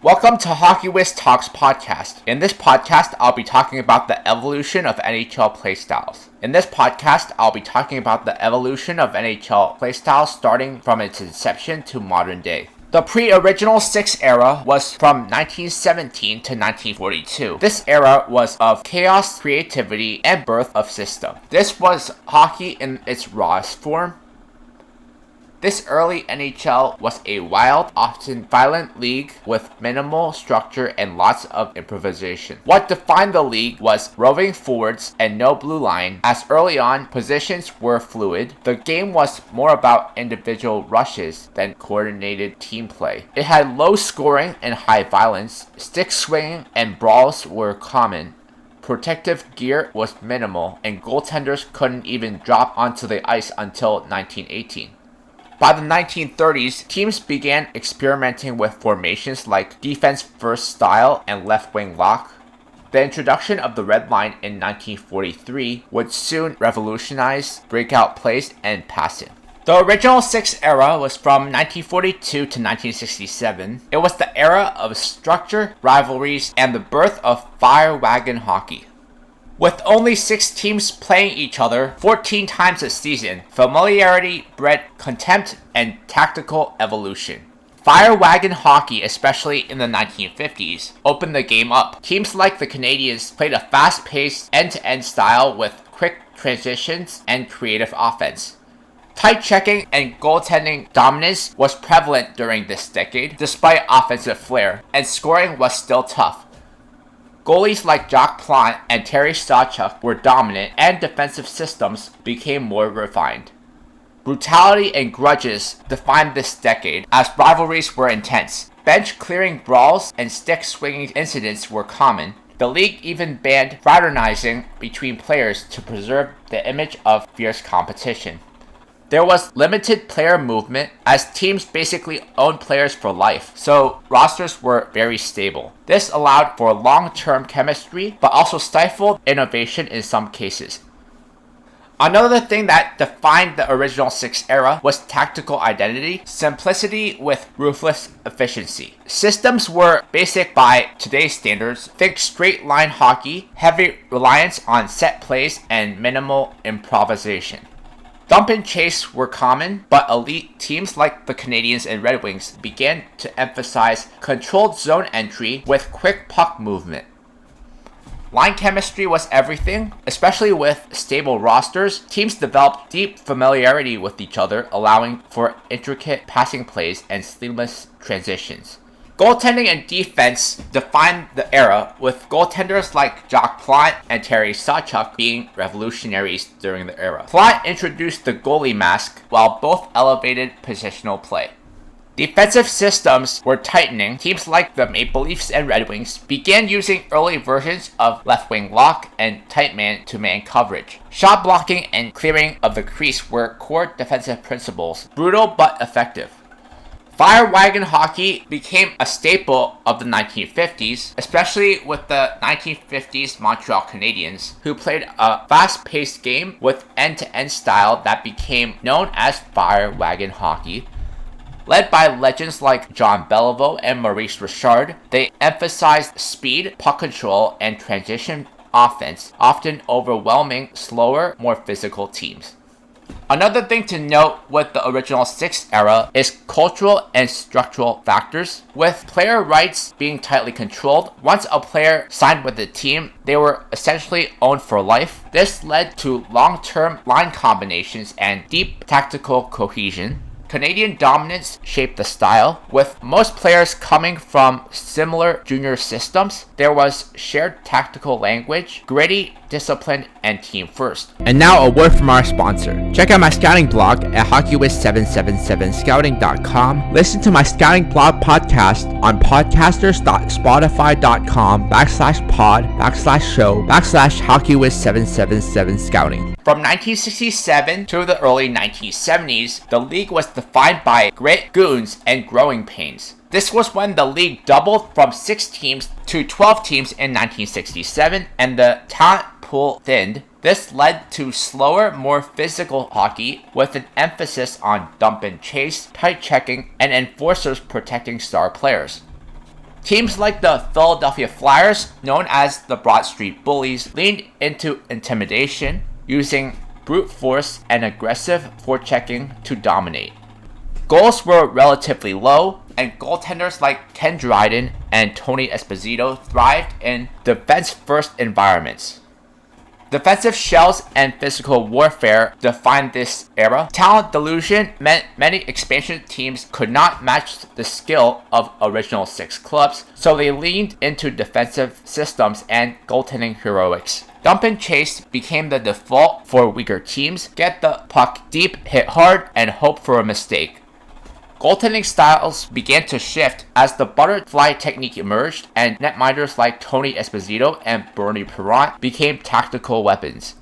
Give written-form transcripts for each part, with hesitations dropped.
Welcome to Hockey Whiz Talks podcast. In this podcast, I'll be talking about the evolution of NHL Playstyles. In this podcast, I'll be talking about the evolution of NHL Playstyles starting from its inception to modern day. The pre-original 6 era was from 1917 to 1942. This era was of chaos, creativity, and birth of system. This was hockey in its rawest form. This early NHL was a wild, often violent league with minimal structure and lots of improvisation. What defined the league was roving forwards and no blue line, as early on positions were fluid. The game was more about individual rushes than coordinated team play. It had low scoring and high violence. Stick swinging and brawls were common. Protective gear was minimal, and goaltenders couldn't even drop onto the ice until 1918. By the 1930s, teams began experimenting with formations like defense-first style and left-wing lock. The introduction of the red line in 1943 would soon revolutionize breakout plays and passing. The original 6 era was from 1942 to 1967. It was the era of structure, rivalries, and the birth of fire wagon hockey. With only 6 teams playing each other 14 times a season, familiarity bred contempt and tactical evolution. Fire wagon hockey, especially in the 1950s, opened the game up. Teams like the Canadiens played a fast-paced, end-to-end style with quick transitions and creative offense. Tight checking and goaltending dominance was prevalent during this decade, despite offensive flair, and scoring was still tough. Goalies like Jacques Plante and Terry Stachuk were dominant, and defensive systems became more refined. Brutality and grudges defined this decade, as rivalries were intense. Bench-clearing brawls and stick-swinging incidents were common. The league even banned fraternizing between players to preserve the image of fierce competition. There was limited player movement, as teams basically owned players for life, so rosters were very stable. This allowed for long-term chemistry, but also stifled innovation in some cases. Another thing that defined the original 6 era was tactical identity, simplicity with ruthless efficiency. Systems were basic by today's standards. Think straight line hockey, heavy reliance on set plays, and minimal improvisation. Dump and chase were common, but elite teams like the Canadiens and Red Wings began to emphasize controlled zone entry with quick puck movement. Line chemistry was everything, especially with stable rosters. Teams developed deep familiarity with each other, allowing for intricate passing plays and seamless transitions. Goaltending and defense defined the era, with goaltenders like Jacques Plante and Terry Stachuk being revolutionaries during the era. Plante introduced the goalie mask, while both elevated positional play. Defensive systems were tightening. Teams like the Maple Leafs and Red Wings began using early versions of left-wing lock and tight man-to-man coverage. Shot blocking and clearing of the crease were core defensive principles, brutal but effective. Fire wagon hockey became a staple of the 1950s, especially with the 1950s Montreal Canadiens, who played a fast-paced game with end-to-end style that became known as fire wagon hockey. Led by legends like John Beliveau and Maurice Richard, they emphasized speed, puck control, and transition offense, often overwhelming slower, more physical teams. Another thing to note with the original 6 era is cultural and structural factors. With player rights being tightly controlled, once a player signed with the team, they were essentially owned for life. This led to long-term line combinations and deep tactical cohesion. Canadian dominance shaped the style. With most players coming from similar junior systems, there was shared tactical language, gritty, disciplined, and team first. And now a word from our sponsor. Check out my scouting blog at hockeywiz777scouting.com. Listen to my scouting blog podcast on podcasters.spotify.com/pod/show/hockeywiz777scouting. From 1967 to the early 1970s, the league was defined by grit, goons, and growing pains. This was when the league doubled from 6 teams to 12 teams in 1967, and the talent pool thinned. This led to slower, more physical hockey with an emphasis on dump and chase, tight checking, and enforcers protecting star players. Teams like the Philadelphia Flyers, known as the Broad Street Bullies, leaned into intimidation, using brute force and aggressive forechecking to dominate. Goals were relatively low, and goaltenders like Ken Dryden and Tony Esposito thrived in defense-first environments. Defensive shells and physical warfare defined this era. Talent delusion meant many expansion teams could not match the skill of original six clubs, so they leaned into defensive systems and goaltending heroics. Dump and chase became the default for weaker teams. Get the puck deep, hit hard, and hope for a mistake. Goaltending styles began to shift as the butterfly technique emerged, and netminders like Tony Esposito and Bernie Perrant became tactical weapons.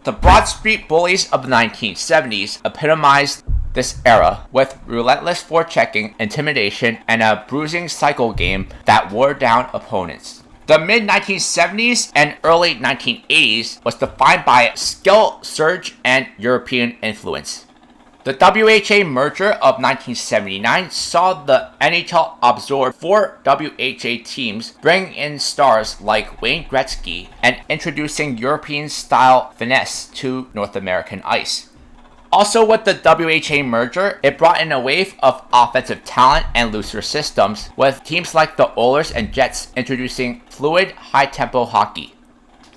The Broad Street Bullies of the 1970s epitomized this era with relentless forechecking, intimidation, and a bruising cycle game that wore down opponents. The mid-1970s and early 1980s was defined by skill surge and European influence. The WHA merger of 1979 saw the NHL absorb 4 WHA teams, bringing in stars like Wayne Gretzky and introducing European-style finesse to North American ice. Also with the WHA merger, it brought in a wave of offensive talent and looser systems, with teams like the Oilers and Jets introducing fluid, high-tempo hockey.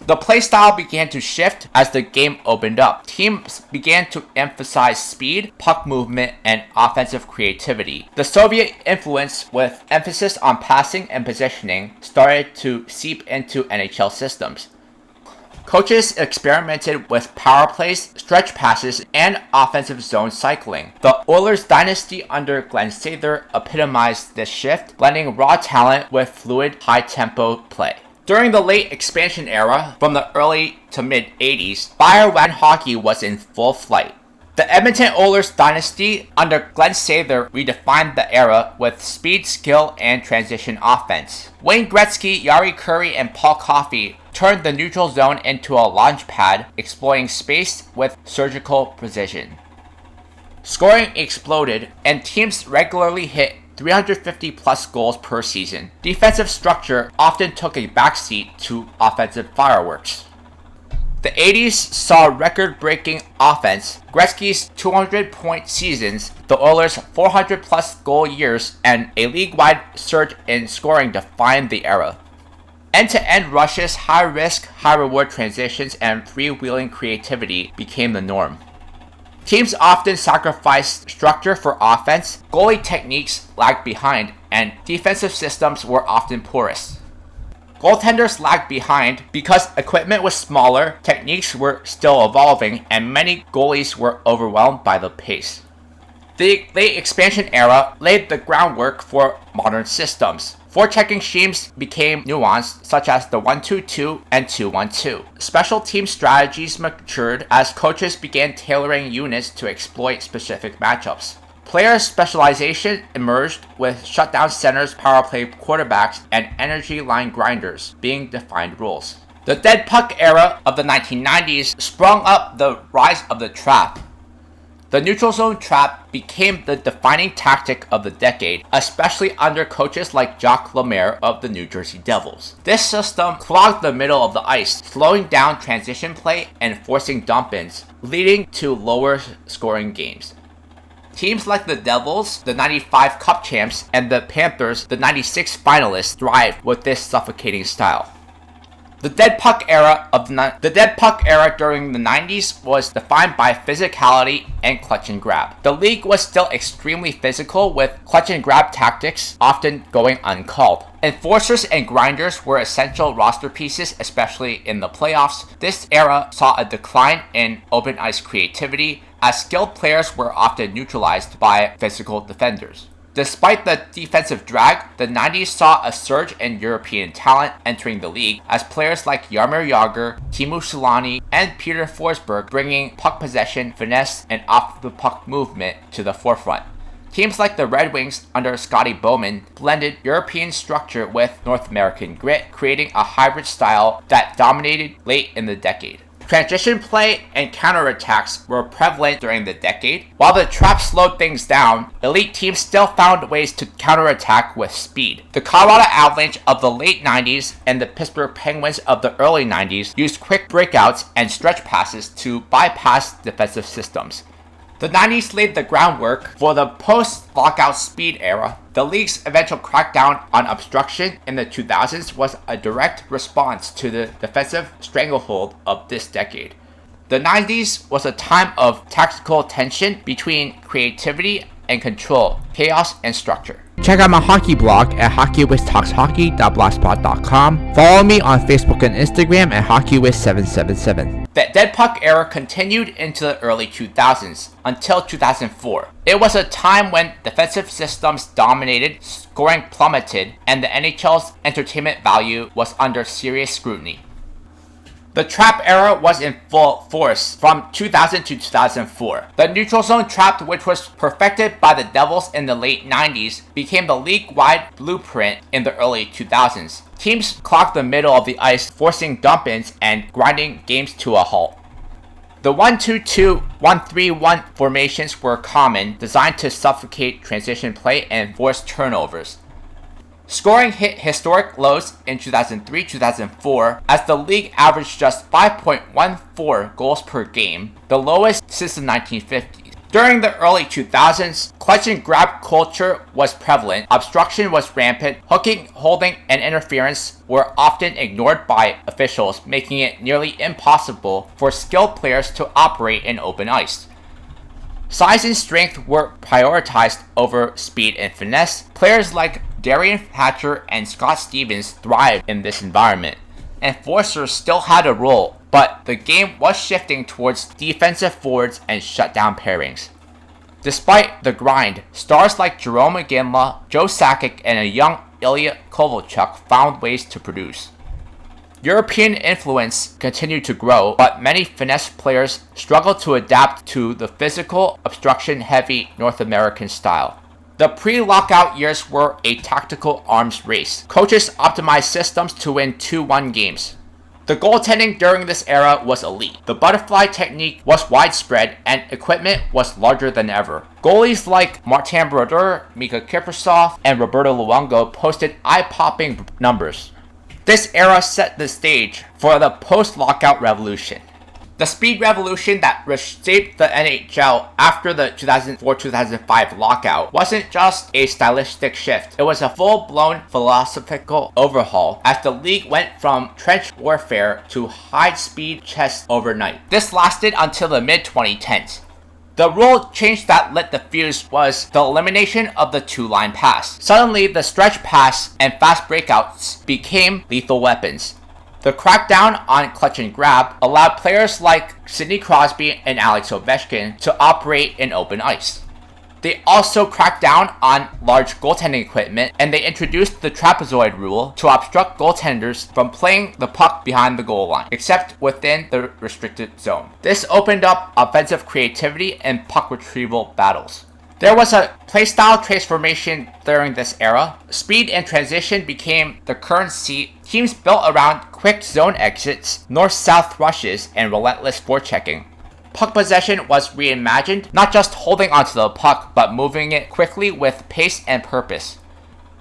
The playstyle began to shift as the game opened up. Teams began to emphasize speed, puck movement, and offensive creativity. The Soviet influence, with emphasis on passing and positioning, started to seep into NHL systems. Coaches experimented with power plays, stretch passes, and offensive zone cycling. The Oilers dynasty under Glenn Sather epitomized this shift, blending raw talent with fluid, high-tempo play. During the late expansion era, from the early to mid-80s, fire wagon hockey was in full flight. The Edmonton Oilers dynasty under Glenn Sather redefined the era with speed, skill, and transition offense. Wayne Gretzky, Yari Curry, and Paul Coffey turned the neutral zone into a launch pad, exploiting space with surgical precision. Scoring exploded, and teams regularly hit 350 plus goals per season. Defensive structure often took a backseat to offensive fireworks. The 80s saw record-breaking offense, Gretzky's 200-point seasons, the Oilers' 400-plus goal years, and a league-wide surge in scoring defined the era. End-to-end rushes, high-risk, high-reward transitions, and freewheeling creativity became the norm. Teams often sacrificed structure for offense, goalie techniques lagged behind, and defensive systems were often porous. Goaltenders lagged behind because equipment was smaller, techniques were still evolving, and many goalies were overwhelmed by the pace. The late expansion era laid the groundwork for modern systems. Forechecking schemes became nuanced, such as the 1-2-2 and 2-1-2. Special team strategies matured as coaches began tailoring units to exploit specific matchups. Player specialization emerged with shutdown centers, power play quarterbacks, and energy line grinders being defined rules. The dead puck era of the 1990s sprung up the rise of the trap. The neutral zone trap became the defining tactic of the decade, especially under coaches like Jacques Lemaire of the New Jersey Devils. This system clogged the middle of the ice, slowing down transition play and forcing dump-ins, leading to lower scoring games. Teams like the Devils, the 95 Cup champs, and the Panthers, the 96 finalists, thrived with this suffocating style. The dead puck era during the 90s was defined by physicality and clutch and grab. The league was still extremely physical, with clutch and grab tactics often going uncalled. Enforcers and grinders were essential roster pieces, especially in the playoffs. This era saw a decline in open ice creativity, as skilled players were often neutralized by physical defenders. Despite the defensive drag, the 90s saw a surge in European talent entering the league, as players like Jaromir Jagr, Teemu Selanne, and Peter Forsberg bringing puck possession, finesse, and off-the-puck movement to the forefront. Teams like the Red Wings under Scotty Bowman blended European structure with North American grit, creating a hybrid style that dominated late in the decade. Transition play and counterattacks were prevalent during the decade. While the trap slowed things down, elite teams still found ways to counterattack with speed. The Colorado Avalanche of the late 90s and the Pittsburgh Penguins of the early 90s used quick breakouts and stretch passes to bypass defensive systems. The 90s laid the groundwork for the post-lockout speed era. The league's eventual crackdown on obstruction in the 2000s was a direct response to the defensive stranglehold of this decade. The 90s was a time of tactical tension between creativity and control, chaos and structure. Check out my hockey blog at hockeywiztalkshockey.blogspot.com. Follow me on Facebook and Instagram at hockeywiz777. The dead puck era continued into the early 2000s until 2004. It was a time when defensive systems dominated, scoring plummeted, and the NHL's entertainment value was under serious scrutiny. The trap era was in full force from 2000 to 2004. The neutral zone trap, which was perfected by the Devils in the late 90s, became the league-wide blueprint in the early 2000s. Teams clogged the middle of the ice, forcing dump-ins and grinding games to a halt. The 1-2-2, 1-3-1 formations were common, designed to suffocate transition play and force turnovers. Scoring hit historic lows in 2003-2004 as the league averaged just 5.14 goals per game, the lowest since the 1950s. During the early 2000s, clutch and grab culture was prevalent, obstruction was rampant, hooking, holding, and interference were often ignored by officials, making it nearly impossible for skilled players to operate in open ice. Size and strength were prioritized over speed and finesse. Players like Darian Hatcher and Scott Stevens thrived in this environment. Enforcers still had a role, but the game was shifting towards defensive forwards and shutdown pairings. Despite the grind, stars like Jerome Iginla, Joe Sakic, and a young Ilya Kovalchuk found ways to produce. European influence continued to grow, but many finesse players struggled to adapt to the physical, obstruction-heavy North American style. The pre-lockout years were a tactical arms race. Coaches optimized systems to win 2-1 games. The goaltending during this era was elite. The butterfly technique was widespread and equipment was larger than ever. Goalies like Martin Brodeur, Mika Kiprusoff, and Roberto Luongo posted eye-popping numbers. This era set the stage for the post-lockout revolution. The speed revolution that reshaped the NHL after the 2004-2005 lockout wasn't just a stylistic shift, it was a full-blown philosophical overhaul as the league went from trench warfare to high-speed chess overnight. This lasted until the mid-2010s. The rule change that lit the fuse was the elimination of the two-line pass. Suddenly, the stretch pass and fast breakouts became lethal weapons. The crackdown on clutch and grab allowed players like Sidney Crosby and Alex Ovechkin to operate in open ice. They also cracked down on large goaltending equipment, and they introduced the trapezoid rule to obstruct goaltenders from playing the puck behind the goal line, except within the restricted zone. This opened up offensive creativity and puck retrieval battles. There was a playstyle transformation during this era. Speed and transition became the currency. Teams built around quick zone exits, north-south rushes, and relentless forechecking. Puck possession was reimagined, not just holding onto the puck, but moving it quickly with pace and purpose.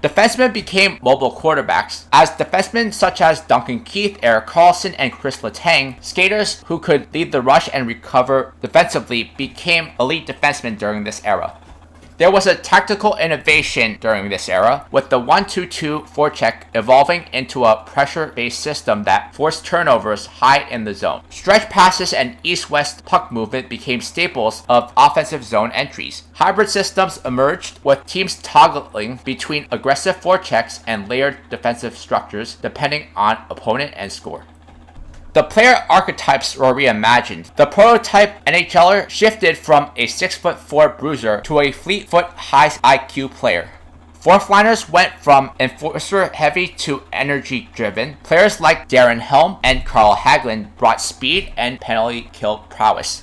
Defensemen became mobile quarterbacks, as defensemen such as Duncan Keith, Erik Karlsson, and Chris Letang, skaters who could lead the rush and recover defensively, became elite defensemen during this era. There was a tactical innovation during this era, with the 1-2-2 forecheck evolving into a pressure-based system that forced turnovers high in the zone. Stretch passes and east-west puck movement became staples of offensive zone entries. Hybrid systems emerged, with teams toggling between aggressive forechecks and layered defensive structures depending on opponent and score. The player archetypes were reimagined. The prototype NHLer shifted from a 6'4" bruiser to a fleet-foot high IQ player. Fourth liners went from enforcer-heavy to energy-driven. Players like Darren Helm and Carl Hagelin brought speed and penalty-kill prowess.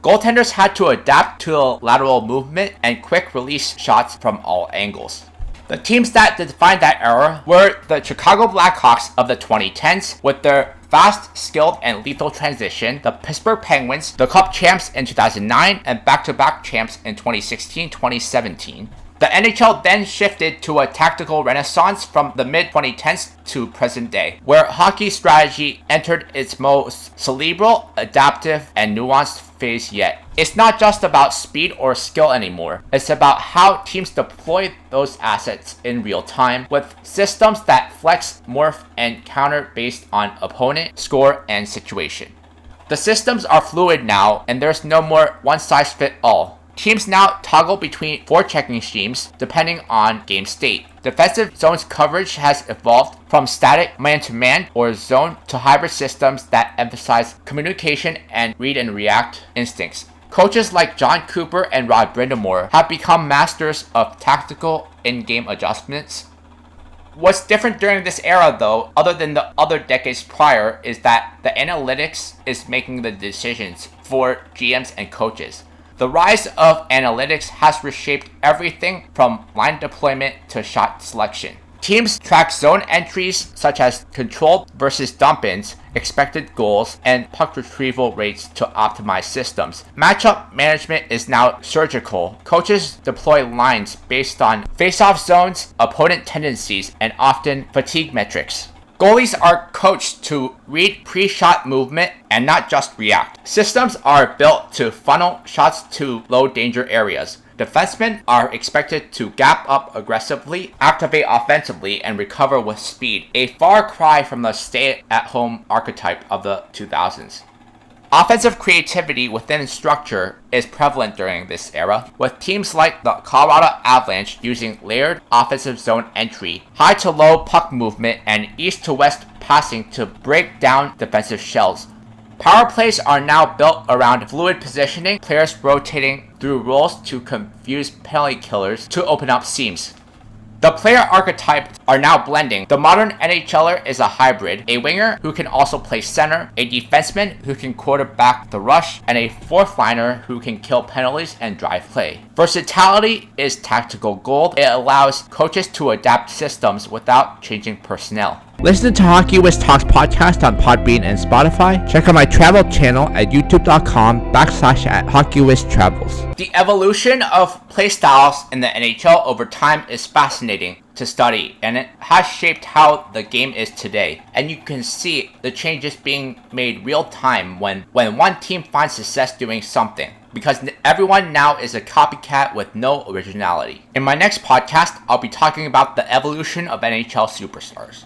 Goaltenders had to adapt to lateral movement and quick-release shots from all angles. The teams that defined that era were the Chicago Blackhawks of the 2010s with their fast, skilled, and lethal transition, the Pittsburgh Penguins, the Cup champs in 2009 and back-to-back champs in 2016-2017. The NHL then shifted to a tactical renaissance from the mid-2010s to present day, where hockey strategy entered its most cerebral, adaptive, and nuanced phase yet. It's not just about speed or skill anymore. It's about how teams deploy those assets in real time with systems that flex, morph, and counter based on opponent, score, and situation. The systems are fluid now, and there's no more one-size-fits-all. Teams now toggle between forechecking schemes depending on game state. Defensive zones coverage has evolved from static man-to-man or zone to hybrid systems that emphasize communication and read and react instincts. Coaches like John Cooper and Rod Brindamore have become masters of tactical in-game adjustments. What's different during this era though, other than the other decades prior, is that the analytics is making the decisions for GMs and coaches. The rise of analytics has reshaped everything from line deployment to shot selection. Teams track zone entries such as controlled versus dump-ins, expected goals, and puck retrieval rates to optimize systems. Matchup management is now surgical. Coaches deploy lines based on face-off zones, opponent tendencies, and often fatigue metrics. Goalies are coached to read pre-shot movement and not just react. Systems are built to funnel shots to low danger areas. Defensemen are expected to gap up aggressively, activate offensively, and recover with speed, a far cry from the stay-at-home archetype of the 2000s. Offensive creativity within structure is prevalent during this era, with teams like the Colorado Avalanche using layered offensive zone entry, high to low puck movement, and east to west passing to break down defensive shells. Power plays are now built around fluid positioning, players rotating through roles to confuse penalty killers to open up seams. The player archetypes are now blending. The modern NHLer is a hybrid, a winger who can also play center, a defenseman who can quarterback the rush, and a fourth liner who can kill penalties and drive play. Versatility is tactical gold. It allows coaches to adapt systems without changing personnel. Listen to Hockey Wiz Talks podcast on Podbean and Spotify. Check out my travel channel at youtube.com/HockeyWizTravels. The evolution of playstyles in the NHL over time is fascinating to study, and it has shaped how the game is today. And you can see the changes being made real time when one team finds success doing something, because everyone now is a copycat with no originality. In my next podcast, I'll be talking about the evolution of NHL superstars.